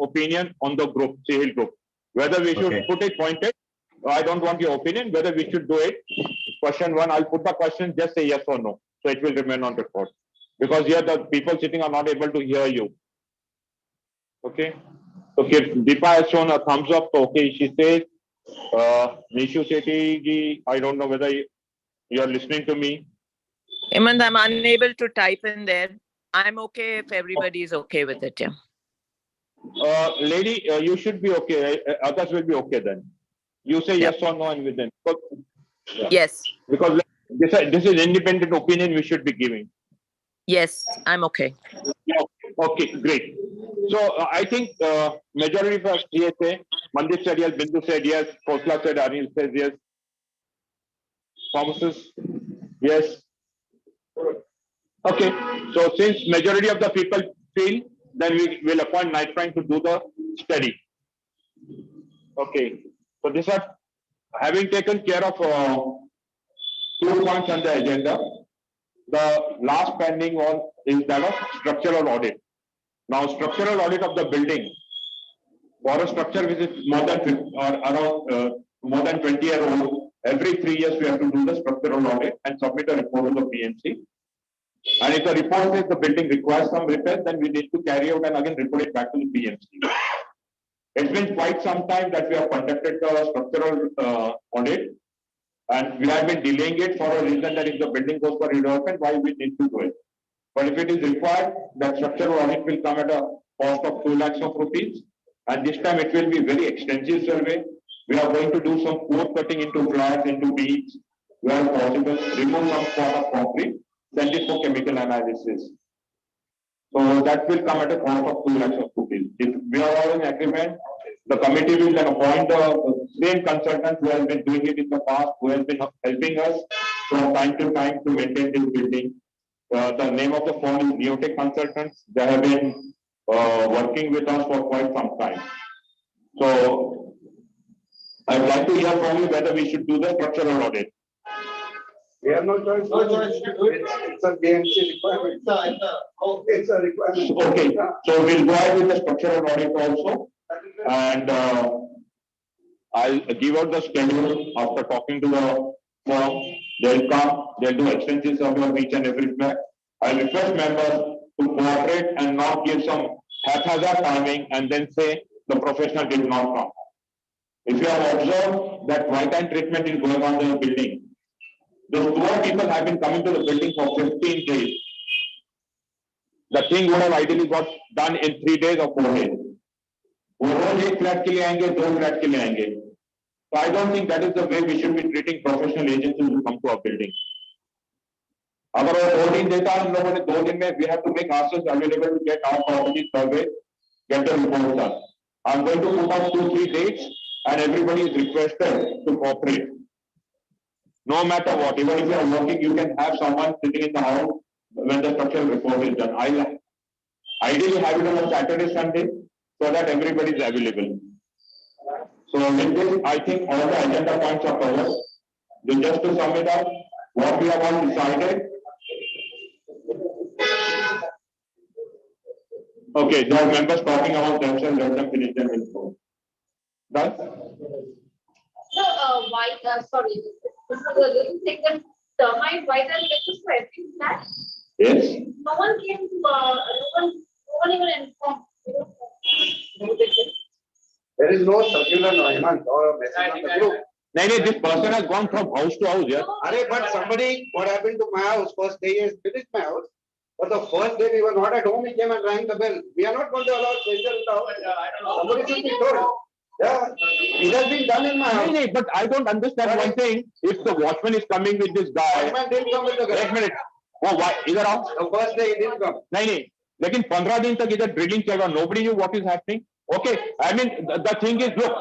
opinion on the group, Seahill group. Whether we should put it pointed. I don't want your opinion. Whether we should do it. Question 1, I'll put the question. Just say yes or no. So it will remain on record. Because here the people sitting are not able to hear you. Okay. Okay. Deepa has shown a thumbs up. Okay. She says, Nishu Sethi ji, I don't know whether you are listening to me. Hemant, I'm unable to type in there. I'm okay if everybody is okay with it. Yeah. Lady, you should be okay. Others will be okay then. You say yes or no and within. Yes. Because this is independent opinion we should be giving. Yes, I'm okay. Okay, great. So I think majority of yes say, Mandir said yes, Bindu said yes, Khosla said, Anil says yes. Pharmacist, yes. Okay, so since majority of the people feel, then we will appoint Knight Frank to do the study. Okay, so this are having taken care of 2 points on the agenda. The last pending one is that of structural audit. Now, structural audit of the building for a structure which is more than around more than 20 years old, every 3 years we have to do the structural audit and submit a report to the PMC. And if the report says the building requires some repair, then we need to carry out and again report it back to the PMC. It's been quite some time that we have conducted the structural audit, and we have been delaying it for a reason that if the building goes for redevelopment, why we need to do it. But if it is required, that structural audit will come at a cost of 2 lakhs of rupees, and this time it will be very extensive survey. We are going to do some core cutting into flats, into beams, where possible, remove some part of concrete, send it for chemical analysis. So that will come at a cost of 2 lakhs of rupees. If we are all in agreement, the committee will then appoint the same consultant who has been doing it in the past, who has been helping us from time to time to maintain this building. The name of the firm is Neotech Consultants. They have been working with us for quite some time. So I'd like to hear from you whether we should do the structural audit. We have no choice. No choice. It's a BMC requirement. It's a requirement. Okay, so we'll go ahead with the structural audit also. And I'll give out the schedule after talking to the firm. They'll come, they'll do extensive survey of each and every flat. I request members to cooperate and not give some haphazard timing and then say the professional did not come. If you have observed that white-line treatment is going on in the building, those 12 people have been coming to the building for 15 days. The thing would have ideally got done in 3 days or 4 days. वो रोज एक flat के लिए आएंगे, 2 flat के लिए आएंगे. So I don't think that is the way we should be treating professional agents who come to our building. अगर वो 2 दिन देता है, हम लोगों ने 2 दिन में we have to make ourselves available to get our property survey, get the report done. I'm going to put out 2-3 dates, and everybody is requested to cooperate. No matter what, even if you are working, you can have someone sitting in the house when the structural report is done. I'll ideally have it on a Saturday, Sunday, so that everybody is available. So with this, I think all the agenda points are covered. Then just to sum it up, what we have all decided. Okay, there are members talking about themselves, let them finish them in full. Done? So, why, sorry, this is a little thing that termite, why are elections for every flat? Yes. No one came to, no one even informed. There is no circular, no, Hemant, or a message on the group. No, this person has gone from house to house, yeah. But somebody, what happened to my house, first day he has finished my house. But the first day we were not at home, he came and rang the bell. We are not going to allow stranger in the house. Somebody should be told. Yeah, it has been done in my house. No, but I don't understand one thing. If the watchman is coming with this guy. Watchman didn't come with the guy. Wait a minute. Oh, why? Either out? The first day he didn't come. No. लेकिन 15 दिन तक इधर drilling चल रहा. Nobody knew what is happening. Okay, I mean the thing is, look.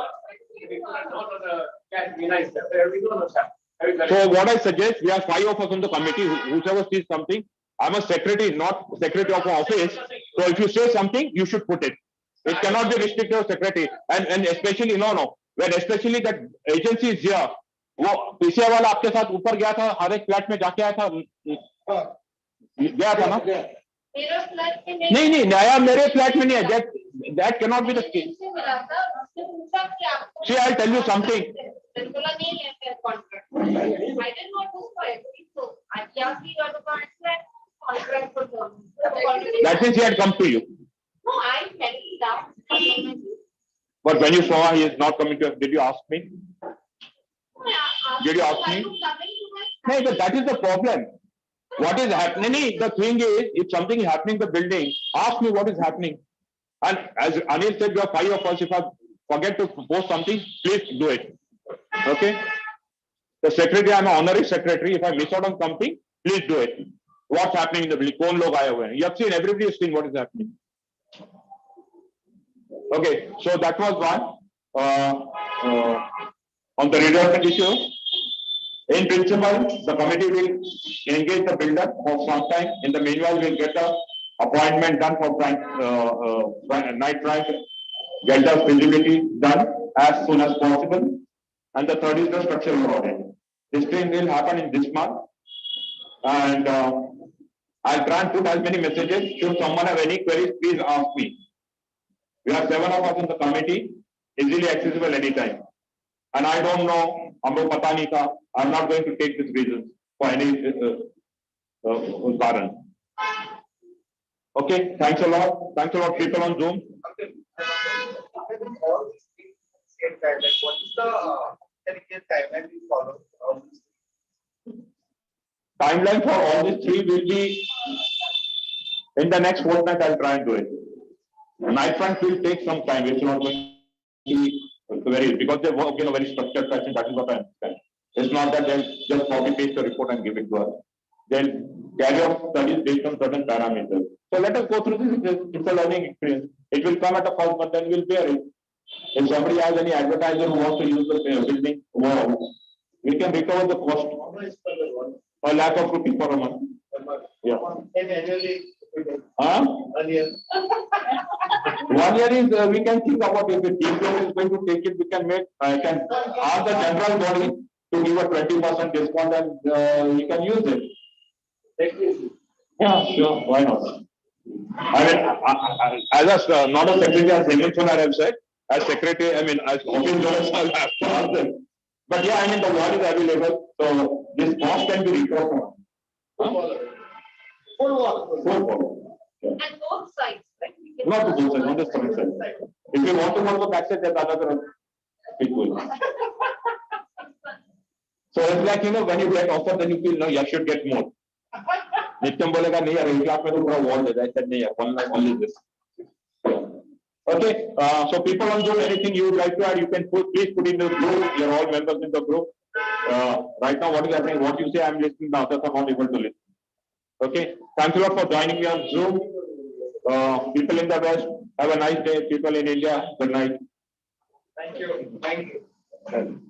So what I suggest, we have 5 of us on the committee. Whoever sees something, I'm a secretary, not secretary of an office. So if you say something, you should put it. It cannot be restricted to secretary. And especially when especially that agency is here. वो पीछे वाला आपके साथ ऊपर गया था, हर एक flat में जाके आया था, गया था ना? मेरा फ्लैट में नहीं, नया मेरे फ्लैट में नहीं है. That cannot be the case. See, I'll tell you something. I didn't know this for every, so I asked you to contract for them. That means he had come to you. No, I met him down. But when you saw he is not coming to us, did you ask me? Did you ask me? No, but that is the problem. What is happening? The thing is, if something is happening in the building, ask me what is happening. And as Anil said, you have 5 of us. If I forget to post something, please do it. Okay? The secretary, I'm an honorary secretary. If I miss out on something, please do it. What's happening in the building? कौन लोग आए हुए हैं? You have seen, everybody has seen what is happening. Okay, so that was one. On the redevelopment issue, in principle, the committee will engage the builder for some time. In the meanwhile, we'll get the appointment done for night rank, get the feasibility done as soon as possible. And the third is the structural audit. This thing will happen in this month. And I'll try and put as many messages. Should someone have any queries, please ask me. We have 7 of us in the committee, easily accessible anytime. And I don't know, हमको पता नहीं था. I'm not going to take this reason for any कारण. Okay, thanks a lot. Thanks a lot, people on Zoom. Okay. All these things, same guideline. What is the timeline we follow? Timeline for all these 3 will be in the next fortnight. I'll try and do it. The night front will take some time. It's not going to be very, because they work in a very structured fashion. That is what I understand. It's not that they'll just copy paste the report and give it to us. They'll carry out studies based on certain parameters. So let us go through this. It's a learning experience. It will come at a cost, but then we'll bear it. If somebody has any advertiser who wants to use the building, wow, we can recover the cost. How much per the one? A lakh of rupees for a month. Yeah. And annually, Huh? earlier. 1 year is, we can think about if the TCO is going to take it, we can make, I can ask the general body to give a 20% discount and we can use it. Yeah, sure, why not? I mean, as a, not a secretary, as Hemant I have said, as secretary, I mean, as office journalist, I have to ask them. But yeah, I mean, the ward is available, so this cost can be recovered. Huh? Full wall. Full wall. Yeah. And both sides, right? We can- Not the both sides, on the front side. If you want to go to the back side, there's another people. So it's like, you know, when you get offered, then you feel, no, you should get more. Nityam bolega, nahi, yaar, 1 lakh mein to pura wall hai. I said, nahi, yaar, 1 lakh only this. Okay, so people on Zoom, anything you would like to add, you can please put in the group. You're all members in the group. Right now, what is happening? What you say, I'm listening. The others are not able to listen. Okay, thanks a lot for joining me on Zoom. People in the West, have a nice day. People in India, good night. Thank you. Thank you.